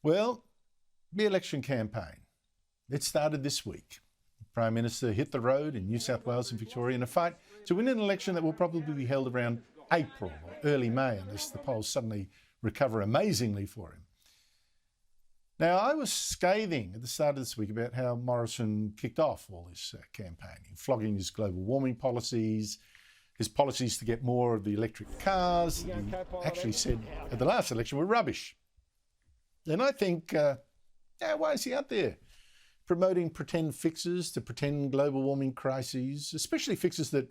Well, the election campaign. It started this week. The Prime Minister hit the road in New South Wales and Victoria in a fight to win an election that will probably be held around April or early May, unless the polls suddenly recover amazingly for him. Now, I was scathing at the start of this week about how Morrison kicked off all this campaigning, flogging his global warming policies, his policies to get more of the electric cars, that he actually said at the last election were rubbish. And I think, why is he out there promoting pretend fixes to pretend global warming crises, especially fixes that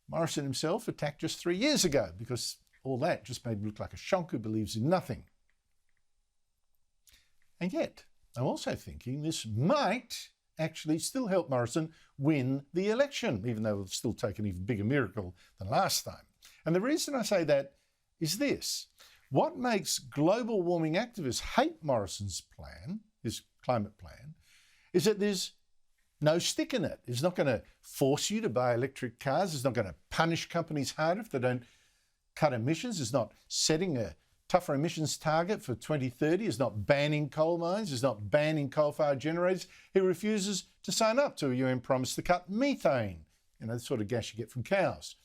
Morrison himself attacked just 3 years ago, because all that just made him look like a shonk who believes in nothing. And yet, I'm also thinking this might actually still help Morrison win the election, even though it'll still take an even bigger miracle than last time. And the reason I say that is this. What makes global warming activists hate Morrison's plan, his climate plan, is that there's no stick in it. It's not going to force you to buy electric cars. It's not going to punish companies harder if they don't cut emissions. It's not setting a tougher emissions target for 2030. It's not banning coal mines. It's not banning coal-fired generators. He refuses to sign up to a UN promise to cut methane, the sort of gas you get from cows.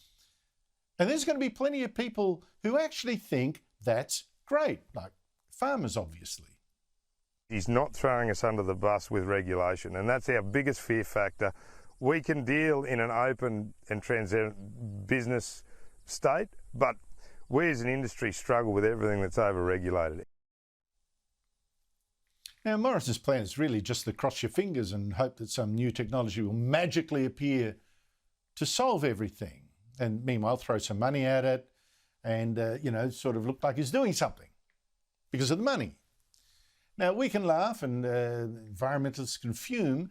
And there's going to be plenty of people who actually think that's great, like farmers, obviously. He's not throwing us under the bus with regulation, and that's our biggest fear factor. We can deal in an open and transparent business state, but we as an industry struggle with everything that's over-regulated. Now, Morrison's plan is really just to cross your fingers and hope that some new technology will magically appear to solve everything, and meanwhile throw some money at it and, sort of look like he's doing something because of the money. Now, we can laugh and environmentalists can fume,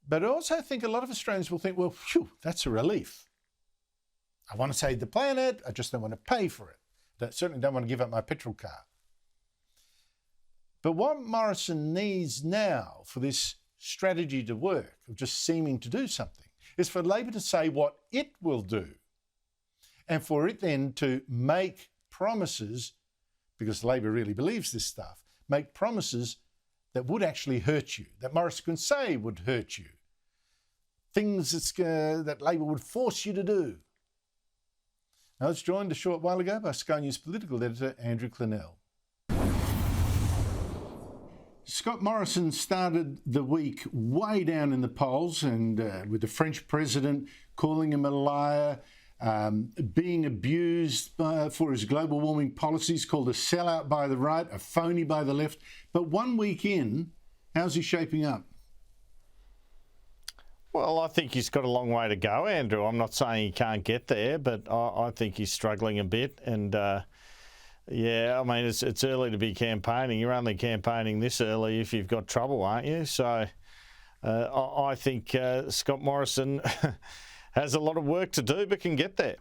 but I also think a lot of Australians will think, well, phew, that's a relief. I want to save the planet, I just don't want to pay for it. I certainly don't want to give up my petrol car. But what Morrison needs now for this strategy to work, of just seeming to do something, is for Labor to say what it will do, and for it then to make promises, because Labor really believes this stuff, make promises that would actually hurt you, that Morrison can say would hurt you, things that Labor would force you to do. I was joined a short while ago by Sky News political editor Andrew Clennell. Scott Morrison started the week way down in the polls, and with the French president calling him a liar, being abused for his global warming policies, called a sellout by the right, a phony by the left. But 1 week in, how's he shaping up? Well, I think he's got a long way to go, Andrew. I'm not saying he can't get there, but I think he's struggling a bit. And it's early to be campaigning. You're only campaigning this early if you've got trouble, aren't you? So I think Scott Morrison has a lot of work to do, but can get there.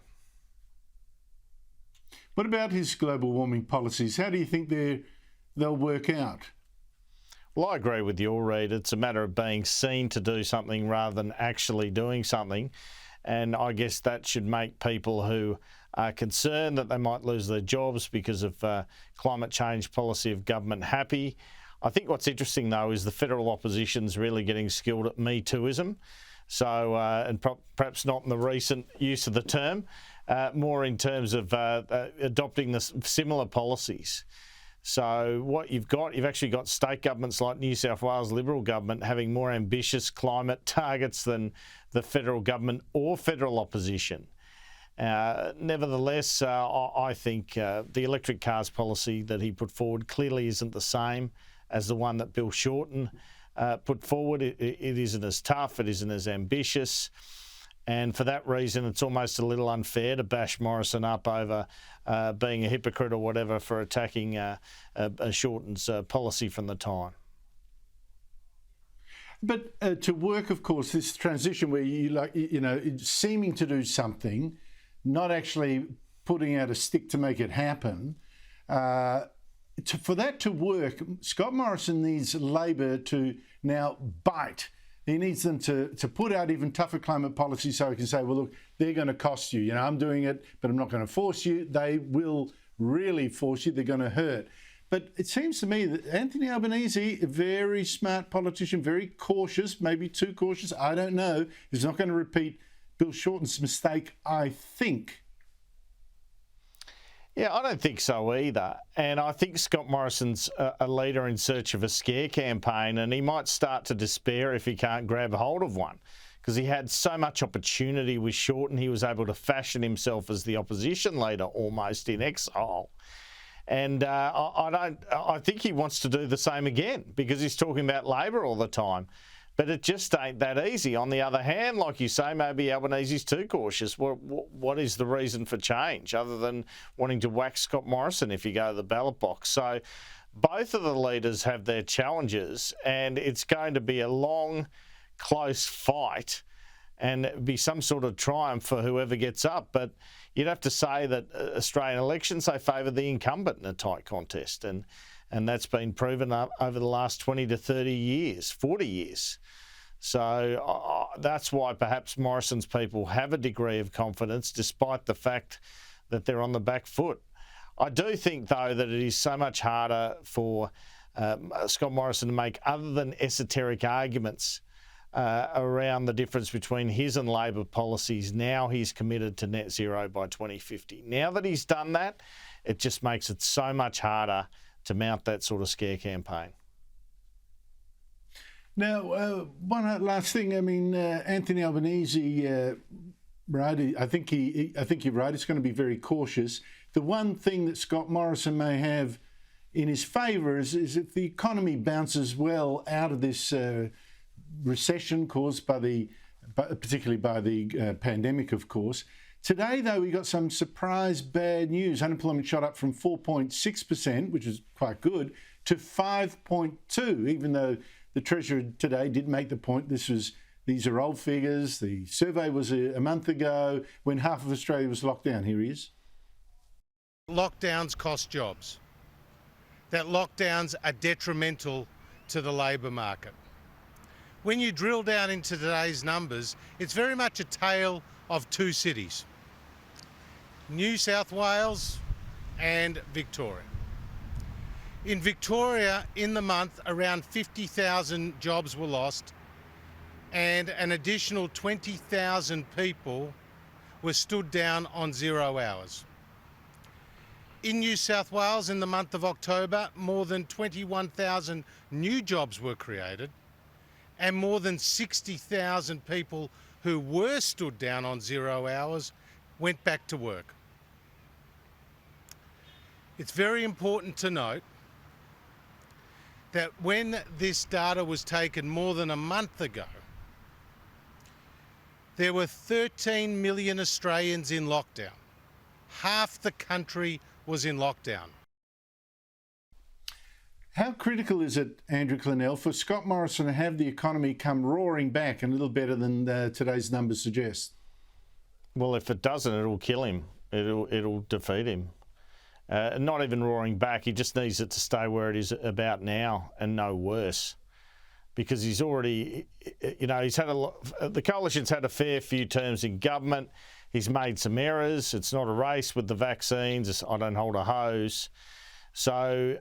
What about his global warming policies? How do you think they'll work out? Well, I agree with you, Reid. It's a matter of being seen to do something rather than actually doing something. And I guess that should make people who are concerned that they might lose their jobs because of climate change policy of government happy. I think what's interesting, though, is the federal opposition's really getting skilled at Me Tooism. So, and perhaps not in the recent use of the term, more in terms of adopting the similar policies. So what you've actually got state governments like New South Wales Liberal government having more ambitious climate targets than the federal government or federal opposition. Nevertheless, I think the electric cars policy that he put forward clearly isn't the same as the one that Bill Shorten put forward. It isn't as tough, it isn't as ambitious. And for that reason, it's almost a little unfair to bash Morrison up over being a hypocrite or whatever for attacking Shorten's policy from the time. But to work, of course, this transition where seeming to do something, not actually putting out a stick to make it happen, for that to work, Scott Morrison needs Labor to now bite. He needs them to put out even tougher climate policy so he can say, well, look, they're going to cost you. I'm doing it, but I'm not going to force you. They will really force you. They're going to hurt. But it seems to me that Anthony Albanese, a very smart politician, very cautious, maybe too cautious, I don't know, is not going to repeat Bill Shorten's mistake, I think. Yeah, I don't think so either. And I think Scott Morrison's a leader in search of a scare campaign, and he might start to despair if he can't grab hold of one, because he had so much opportunity with Shorten. He was able to fashion himself as the opposition leader almost in exile. And I think he wants to do the same again, because he's talking about Labor all the time. But it just ain't that easy. On the other hand, like you say, maybe Albanese's too cautious. What is the reason for change other than wanting to whack Scott Morrison if you go to the ballot box? So both of the leaders have their challenges, and it's going to be a long, close fight, and be some sort of triumph for whoever gets up. But you'd have to say that Australian elections, they favour the incumbent in a tight contest, and that's been proven over the last 20 to 30 years, 40 years. So that's why perhaps Morrison's people have a degree of confidence, despite the fact that they're on the back foot. I do think, though, that it is so much harder for Scott Morrison to make other than esoteric arguments around the difference between his and Labor policies. Now he's committed to net zero by 2050. Now that he's done that, it just makes it so much harder to mount that sort of scare campaign. Now, one last thing. I mean, Anthony Albanese, right? I think you're right. It's going to be very cautious. The one thing that Scott Morrison may have in his favour is if the economy bounces well out of this recession caused by particularly by the pandemic, of course. Today, though, we got some surprise bad news. Unemployment shot up from 4.6%, which is quite good, to 5.2%, even though the Treasurer today did make the point these are old figures. The survey was a month ago when half of Australia was locked down. Here he is. Lockdowns cost jobs. That lockdowns are detrimental to the labour market. When you drill down into today's numbers, it's very much a tale of two cities, New South Wales and Victoria. In Victoria, in the month, around 50,000 jobs were lost, and an additional 20,000 people were stood down on 0 hours. In New South Wales, in the month of October, more than 21,000 new jobs were created, and more than 60,000 people who were stood down on 0 hours went back to work. It's very important to note that when this data was taken more than a month ago, there were 13 million Australians in lockdown. Half the country was in lockdown. How critical is it, Andrew Clennell, for Scott Morrison to have the economy come roaring back a little better than today's numbers suggest? Well, if it doesn't, it'll kill him. It'll defeat him. Not even roaring back. He just needs it to stay where it is about now and no worse, because he's already, he's had the coalition's had a fair few terms in government. He's made some errors. It's not a race with the vaccines. I don't hold a hose. So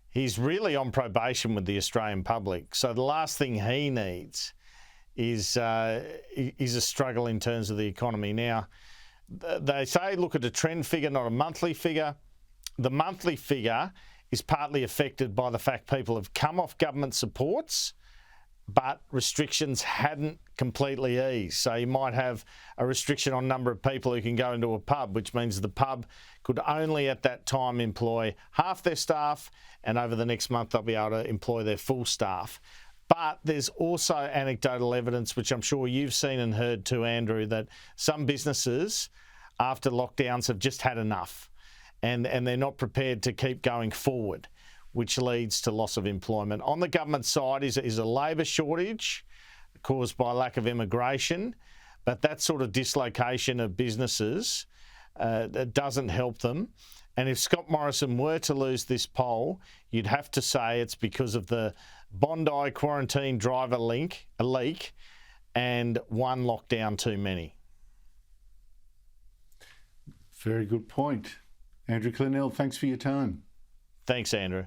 he's really on probation with the Australian public. So the last thing he needs is a struggle in terms of the economy. Now, they say look at a trend figure, not a monthly figure. The monthly figure is partly affected by the fact people have come off government supports, but restrictions hadn't completely eased. So you might have a restriction on number of people who can go into a pub, which means the pub could only at that time employ half their staff, and over the next month they'll be able to employ their full staff. But there's also anecdotal evidence, which I'm sure you've seen and heard too, Andrew, that some businesses after lockdowns have just had enough, and they're not prepared to keep going forward, which leads to loss of employment. On the government side is a labour shortage caused by lack of immigration, but that sort of dislocation of businesses that doesn't help them. And if Scott Morrison were to lose this poll, you'd have to say it's because of the Bondi quarantine driver leak, and one lockdown too many. Very good point. Andrew Clennell, thanks for your time. Thanks, Andrew.